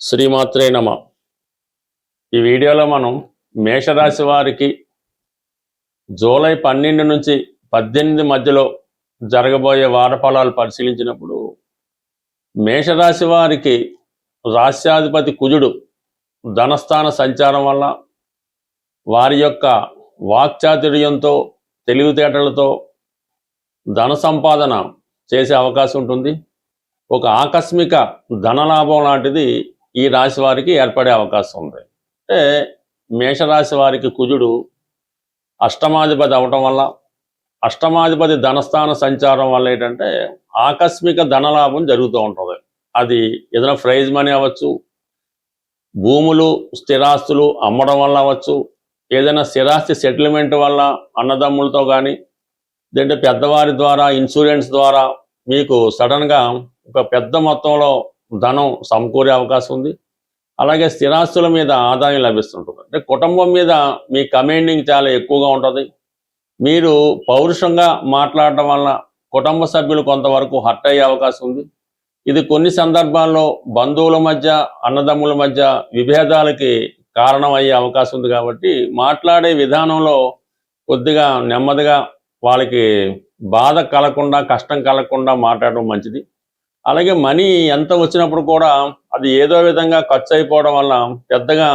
శ్రీమాత్రే నమ. ఈ వీడియోలో మనం మేషరాశి వారికి జూలై 12 నుంచి 18 మధ్యలో జరగబోయే వార ఫలాలు పరిశీలించినప్పుడు మేషరాశి వారికి రాశ్యాధిపతి కుజుడు ధనస్థాన సంచారం వల్ల వారి యొక్క వాక్చాతుర్యంతో తెలివితేటలతో ధన సంపాదన చేసే అవకాశం ఉంటుంది. ఒక ఆకస్మిక ధనలాభం లాంటిది ఈ రాశి వారికి ఏర్పడే అవకాశం ఉంది. అంటే మేషరాశి వారికి కుజుడు అష్టమాధిపతి అవటం వల్ల, అష్టమాధిపతి ధనస్థాన సంచారం వల్ల ఏంటంటే ఆకస్మిక ధనలాభం జరుగుతూ ఉంటుంది. అది ఏదైనా ప్రైజ్ మనీ అవ్వచ్చు, భూములు స్థిరాస్తులు అమ్మడం వల్ల అవ్వచ్చు, ఏదైనా స్థిరాస్తి సెటిల్మెంట్ వల్ల అన్నదమ్ములతో కానీ, లేదంటే పెద్దవారి ద్వారా ఇన్సూరెన్స్ ద్వారా మీకు సడన్గా ఒక పెద్ద మొత్తంలో ధనం సమకూరే అవకాశం ఉంది. అలాగే స్థిరాస్తుల మీద ఆదాయం లభిస్తుంటుంది. అంటే కుటుంబం మీద మీ కమాండింగ్ చాలా ఎక్కువగా ఉంటుంది. మీరు పౌరుషంగా మాట్లాడటం వల్ల కుటుంబ సభ్యులు కొంతవరకు హర్ట్ అయ్యే అవకాశం ఉంది. ఇది కొన్ని సందర్భాల్లో బంధువుల మధ్య, అన్నదమ్ముల మధ్య విభేదాలకి కారణం అయ్యే అవకాశం ఉంది. కాబట్టి మాట్లాడే విధానంలో కొద్దిగా నెమ్మదిగా వాళ్ళకి బాధ కలగకుండా, కష్టం కలగకుండా మాట్లాడడం మంచిది. అలాగే మనీ ఎంత వచ్చినప్పుడు కూడా అది ఏదో విధంగా ఖర్చు అయిపోవడం వల్ల పెద్దగా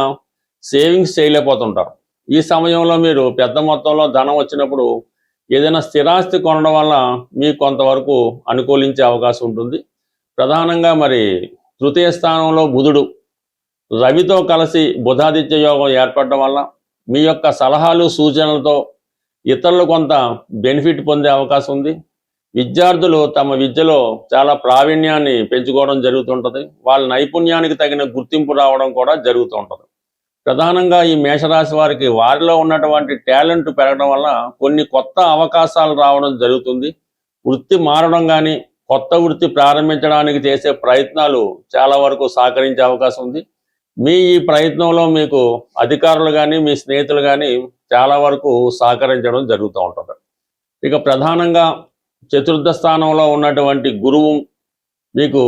సేవింగ్స్ చేయలేకపోతుంటారు. ఈ సమయంలో మీరు పెద్ద మొత్తంలో ధనం వచ్చినప్పుడు ఏదైనా స్థిరాస్తి కొనడం వల్ల మీకు కొంతవరకు అనుకూలించే అవకాశం ఉంటుంది. ప్రధానంగా మరి తృతీయ స్థానంలో బుధుడు రవితో కలిసి బుధాదిత్య యోగం ఏర్పడడం వల్ల మీ యొక్క సలహాలు సూచనలతో ఇతరులు కొంత బెనిఫిట్ పొందే అవకాశం ఉంది. విద్యార్థులు తమ విద్యలో చాలా ప్రావీణ్యాన్ని పెంచుకోవడం జరుగుతుంటుంది. వాళ్ళ నైపుణ్యానికి తగిన గుర్తింపు రావడం కూడా జరుగుతూ ఉంటుంది. ప్రధానంగా ఈ మేషరాశి వారికి వారిలో ఉన్నటువంటి టాలెంట్ పెరగడం వల్ల కొన్ని కొత్త అవకాశాలు రావడం జరుగుతుంది. వృత్తి మారడం కానీ, కొత్త వృత్తి ప్రారంభించడానికి చేసే ప్రయత్నాలు చాలా వరకు సహకరించే అవకాశం ఉంది. మీ ఈ ప్రయత్నంలో మీకు అధికారులు కానీ, మీ స్నేహితులు కానీ చాలా వరకు సహకరించడం జరుగుతూ ఉంటుంది. ఇక ప్రధానంగా చతుర్థ స్థానంలో ఉన్నటువంటి గురువు మీకు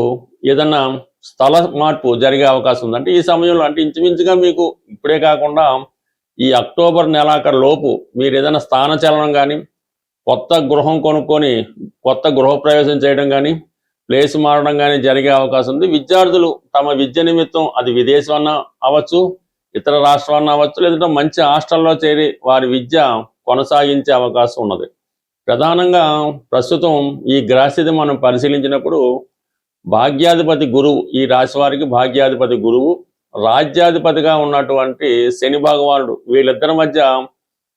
ఏదన్నా స్థల మార్పు జరిగే అవకాశం ఉంది. అంటే ఈ సమయంలో, అంటే ఇంచుమించుగా మీకు ఇప్పుడే కాకుండా ఈ అక్టోబర్ నెలాఖరు లోపు మీరు ఏదైనా స్థానచలనం కానీ, కొత్త గృహం కొనుక్కొని కొత్త గృహప్రవేశం చేయడం కానీ, ప్లేస్ మారడం కానీ జరిగే అవకాశం ఉంది. విద్యార్థులు తమ విద్య నిమిత్తం అది విదేశం అన్నా అవ్వచ్చు, ఇతర రాష్ట్రాలన్నా అవ్వచ్చు, లేదంటే మంచి హాస్టల్లో చేరి వారి విద్య కొనసాగించే అవకాశం ఉన్నది. ప్రధానంగా ప్రస్తుతం ఈ గ్రహస్థితి మనం పరిశీలించినప్పుడు భాగ్యాధిపతి గురువు, ఈ రాశి వారికి భాగ్యాధిపతి గురువు, రాజ్యాధిపతిగా ఉన్నటువంటి శని భగవానుడు, వీళ్ళిద్దరి మధ్య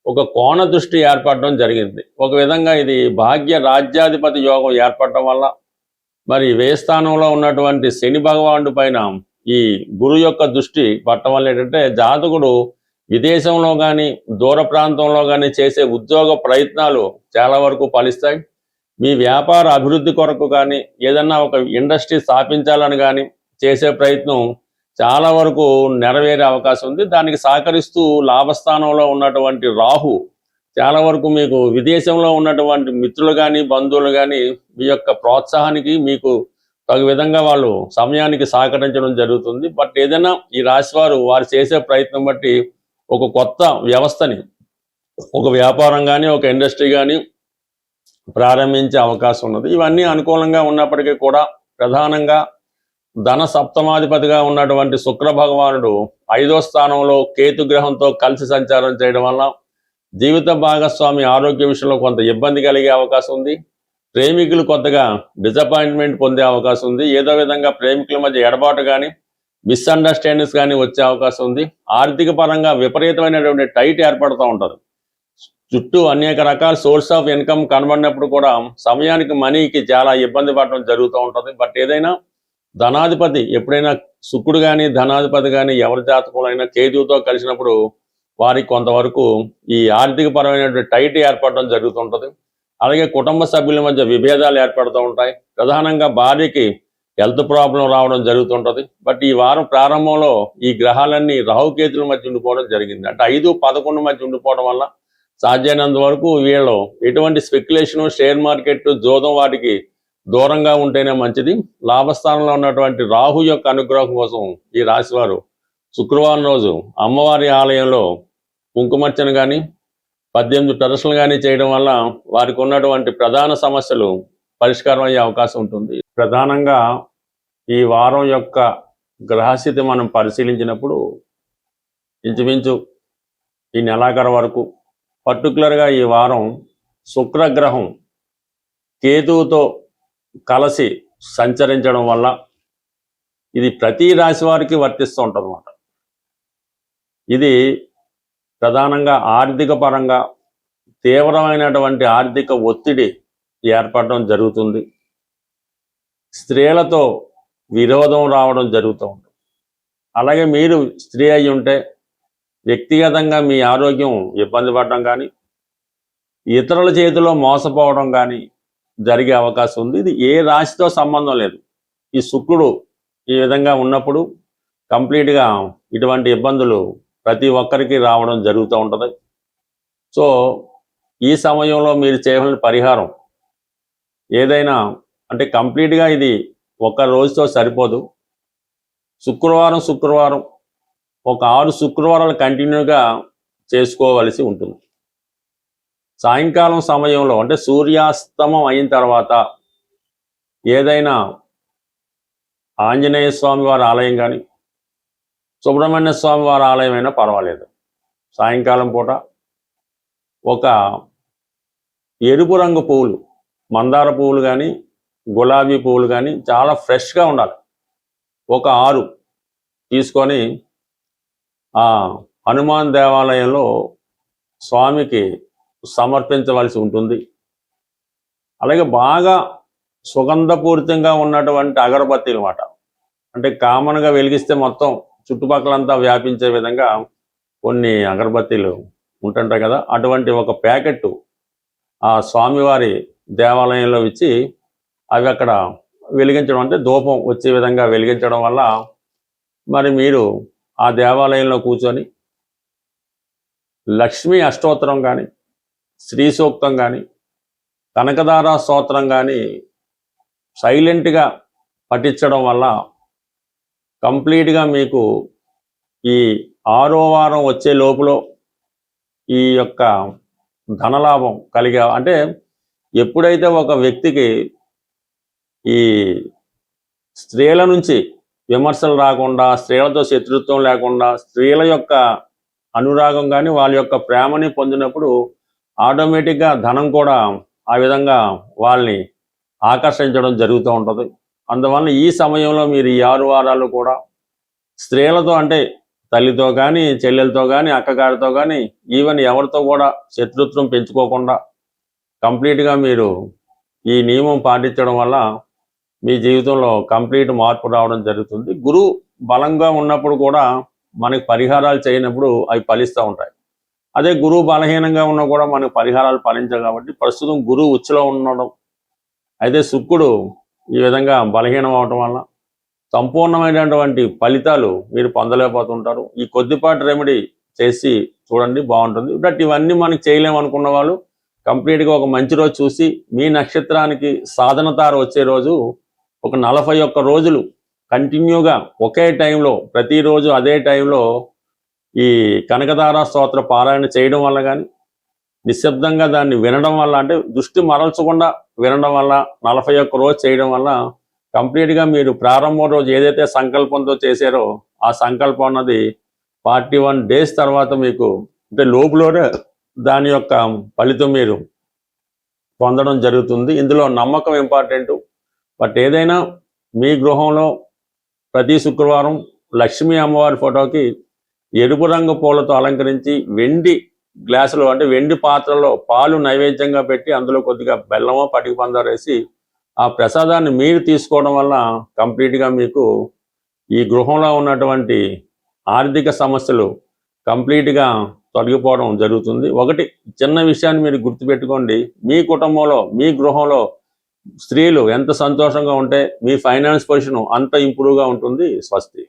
ఒక కోణ దృష్టి ఏర్పడడం జరిగింది. ఒక విధంగా ఇది భాగ్య రాజ్యాధిపతి యోగం ఏర్పడటం వల్ల మరి వ్యయ స్థానంలో ఉన్నటువంటి శని భగవానుడి పైన ఈ గురువు యొక్క దృష్టి పట్టడం వల్ల ఏంటంటే జాతకుడు విదేశంలో కానీ, దూర ప్రాంతంలో కానీ చేసే ఉద్యోగ ప్రయత్నాలు చాలా వరకు ఫలిస్తాయి. మీ వ్యాపార అభివృద్ధి కొరకు కానీ, ఏదన్నా ఒక ఇండస్ట్రీ స్థాపించాలని కానీ చేసే ప్రయత్నం చాలా వరకు నెరవేరే అవకాశం ఉంది. దానికి సహకరిస్తూ లాభస్థానంలో ఉన్నటువంటి రాహు చాలా వరకు మీకు విదేశంలో ఉన్నటువంటి మిత్రులు కానీ, బంధువులు కానీ మీ యొక్క ప్రోత్సాహానికి మీకు తగు విధంగా వాళ్ళు సమయానికి సహకరించడం జరుగుతుంది. బట్ ఏదైనా ఈ రాశి వారు చేసే ప్రయత్నం బట్టి ఒక కొత్త వ్యవస్థని, ఒక వ్యాపారం కానీ, ఒక ఇండస్ట్రీ కానీ ప్రారంభించే అవకాశం ఉన్నది. ఇవన్నీ అనుకూలంగా ఉన్నప్పటికీ కూడా ప్రధానంగా ధన సప్తమాధిపతిగా ఉన్నటువంటి శుక్ర భగవానుడు 5వ స్థానంలో కేతు గ్రహంతో కలిసి సంచారం చేయడం వల్ల జీవిత భాగస్వామి ఆరోగ్య విషయంలో కొంత ఇబ్బంది కలిగే అవకాశం ఉంది. ప్రేమికులు కొత్తగా డిసప్పాయింట్మెంట్ పొందే అవకాశం ఉంది. ఏదో విధంగా ప్రేమికుల మధ్య ఎడబాటు కానీ, మిస్అండర్స్టాండింగ్స్ కానీ వచ్చే అవకాశం ఉంది. ఆర్థిక పరంగా విపరీతమైనటువంటి టైట్ ఏర్పడుతూ ఉంటుంది. చుట్టూ అనేక రకాల సోర్స్ ఆఫ్ ఇన్కమ్ కనబడినప్పుడు కూడా సమయానికి మనీకి చాలా ఇబ్బంది పడడం జరుగుతూ ఉంటుంది. బట్ ఏదైనా ధనాధిపతి ఎప్పుడైనా శుక్రుడు కానీ, ధనాధిపతి కానీ ఎవరి జాతకంలో అయినా కేతువుతో కలిసినప్పుడు వారికి కొంతవరకు ఈ ఆర్థిక పరమైనటువంటి టైట్ ఏర్పడడం జరుగుతుంటుంది. అలాగే కుటుంబ సభ్యుల మధ్య విభేదాలు ఏర్పడుతూ ఉంటాయి. ప్రధానంగా భార్యకి హెల్త్ ప్రాబ్లం రావడం జరుగుతుంటుంది. బట్ ఈ వారం ప్రారంభంలో ఈ గ్రహాలన్నీ రాహుకేతుల మధ్య ఉండిపోవడం జరిగింది. అంటే 5, 11 మధ్య ఉండిపోవడం వల్ల సాధ్యమైనంత వరకు వీళ్ళు ఎటువంటి స్పెక్యులేషను, షేర్ మార్కెట్, జోదం వాటికి దూరంగా ఉంటేనే మంచిది. లాభస్థానంలో ఉన్నటువంటి రాహు యొక్క అనుగ్రహం కోసం ఈ రాశివారు శుక్రవారం రోజు అమ్మవారి ఆలయంలో కుంకుమర్చన కానీ 18 టెరస్లు కానీ చేయడం వల్ల వారికి ఉన్నటువంటి ప్రధాన సమస్యలు పరిష్కారం అయ్యే అవకాశం ఉంటుంది. ప్రధానంగా ఈ వారం యొక్క గ్రహస్థితి మనం పరిశీలించినప్పుడు ఇంచుమించు ఈ నెలాఖరు వరకు పర్టికులర్గా ఈ వారం శుక్రగ్రహం కేతువుతో కలిసి సంచరించడం వల్ల ఇది ప్రతి రాశి వారికి వర్తిస్తూ ఉంటుంది అన్నమాట. ఇది ప్రధానంగా ఆర్థిక పరంగా తీవ్రమైనటువంటి ఆర్థిక ఒత్తిడి ఏర్పడడం జరుగుతుంది. స్త్రీలతో విరోధం రావడం జరుగుతూ ఉంటుంది. అలాగే మీరు స్త్రీ అయి ఉంటే వ్యక్తిగతంగా మీ ఆరోగ్యం ఇబ్బంది పడడం కానీ ఇతరుల చేతిలో మోసపోవడం కానీ జరిగే అవకాశం ఉంది. ఇది ఏ రాశితో సంబంధం లేదు. ఈ శుక్రుడు ఈ విధంగా ఉన్నప్పుడు కంప్లీట్గా ఇటువంటి ఇబ్బందులు ప్రతి ఒక్కరికి రావడం జరుగుతూ ఉంటుంది. సో ఈ సమయంలో మీరు చేయవలసిన పరిహారం ఏదైనా అంటే కంప్లీట్గా ఇది ఒక రోజుతో సరిపోదు. శుక్రవారం ఒక 6 శుక్రవారాలు కంటిన్యూగా చేసుకోవలసి ఉంటుంది. సాయంకాలం సమయంలో అంటే సూర్యాస్తమం అయిన తర్వాత ఏదైనా ఆంజనేయ స్వామి వారి ఆలయం కానీ సుబ్రహ్మణ్య స్వామి వారి ఆలయం అయినా పర్వాలేదు. సాయంకాలం పూట ఒక ఎరుపు రంగు పువ్వులు, మందార పువ్వులు కానీ గులాబీ పువ్వులు కానీ చాలా ఫ్రెష్గా ఉండాలి. ఒక 6 తీసుకొని ఆ హనుమాన్ దేవాలయంలో స్వామికి సమర్పించవలసి ఉంటుంది. అలాగే బాగా సుగంధపూరితంగా ఉన్నటువంటి అగరబత్తీలు అన్నమాట. అంటే కామన్గా వెలిగిస్తే మొత్తం చుట్టుపక్కలంతా వ్యాపించే విధంగా కొన్ని అగరబత్తీలు ఉంటుంటాయి కదా, అటువంటి ఒక ప్యాకెట్ ఆ స్వామివారి దేవాలయంలో ఇచ్చి అవి అక్కడ వెలిగించడం, అంటే ధూపం వచ్చే విధంగా వెలిగించడం వల్ల మరి మీరు ఆ దేవాలయంలో కూర్చొని లక్ష్మీ అష్టోత్తరం కానీ శ్రీ సూక్తం కానీ కనకదార స్తోత్రం కానీ సైలెంట్గా పఠించడం వల్ల కంప్లీట్గా మీకు ఈ 6వ వారం వచ్చే లోపల ఈ యొక్క ధనలాభం కలిగే, అంటే ఎప్పుడైతే ఒక వ్యక్తికి ఈ స్త్రీల నుంచి విమర్శలు రాకుండా, స్త్రీలతో శత్రుత్వం లేకుండా, స్త్రీల యొక్క అనురాగం కానీ వాళ్ళ యొక్క ప్రేమని పొందినప్పుడు ఆటోమేటిక్గా ధనం కూడా ఆ విధంగా వాళ్ళని ఆకర్షించడం జరుగుతూ ఉంటుంది. అందువల్ల ఈ సమయంలో మీరు ఈ 6 వారాలు కూడా స్త్రీలతో, అంటే తల్లితో కానీ చెల్లెలతో కానీ అక్కగారితో కానీ ఈవెన్ ఎవరితో కూడా శత్రుత్వం పెంచుకోకుండా కంప్లీట్గా మీరు ఈ నియమం పాటించడం వల్ల మీ జీవితంలో కంప్లీట్ మార్పు రావడం జరుగుతుంది. గురువు బలంగా ఉన్నప్పుడు కూడా మనకి పరిహారాలు చేయనప్పుడు అవి ఫలిస్తూ ఉంటాయి. అదే గురువు బలహీనంగా ఉన్నా కూడా మనకు పరిహారాలు ఫలించవు. కాబట్టి ప్రస్తుతం గురువు ఉచ్చులో ఉండడం, అయితే శుక్రుడు ఈ విధంగా బలహీనం అవడం వల్ల సంపూర్ణమైనటువంటి ఫలితాలు మీరు పొందలేకపోతుంటారు. ఈ కొద్దిపాటి రెమెడీ చేసి చూడండి, బాగుంటుంది. బట్ ఇవన్నీ మనకి చేయలేము అనుకున్న వాళ్ళు కంప్లీట్గా ఒక మంచి రోజు చూసి మీ నక్షత్రానికి సాధన తార వచ్చే రోజు ఒక 41 రోజులు కంటిన్యూగా ఒకే టైంలో ప్రతిరోజు అదే టైంలో ఈ కనకదార స్తోత్ర పారాయణ చేయడం వల్ల కానీ నిశ్శబ్దంగా దాన్ని వినడం వల్ల, అంటే దృష్టి మరల్చకుండా వినడం వల్ల 41 రోజు చేయడం వల్ల కంప్లీట్గా మీరు ప్రారంభం రోజు ఏదైతే సంకల్పంతో చేశారో ఆ సంకల్పం అన్నది 41 డేస్ తర్వాత మీకు అంటే లోపులోనే దాని యొక్క ఫలితం మీరు పొందడం జరుగుతుంది. ఇందులో నమ్మకం ఇంపార్టెంట్. బట్ ఏదైనా మీ గృహంలో ప్రతి శుక్రవారం లక్ష్మీ అమ్మవారి ఫోటోకి ఎరుపు రంగు పూలతో అలంకరించి వెండి గ్లాసులో, అంటే వెండి పాత్రలో పాలు నైవేద్యంగా పెట్టి అందులో కొద్దిగా బెల్లమో పటిక పందారు వేసి ఆ ప్రసాదాన్ని మీరు తీసుకోవడం వల్ల కంప్లీట్గా మీకు ఈ గృహంలో ఉన్నటువంటి ఆర్థిక సమస్యలు కంప్లీట్గా తొలగిపోవడం జరుగుతుంది. ఒకటి చిన్న విషయాన్ని మీరు గుర్తుపెట్టుకోండి, మీ కుటుంబంలో మీ గృహంలో స్త్రీలు ఎంత సంతోషంగా ఉంటే మీ ఫైనాన్స్ పొజిషన్ అంత ఇంప్రూవ్గా ఉంటుంది. స్వస్తి.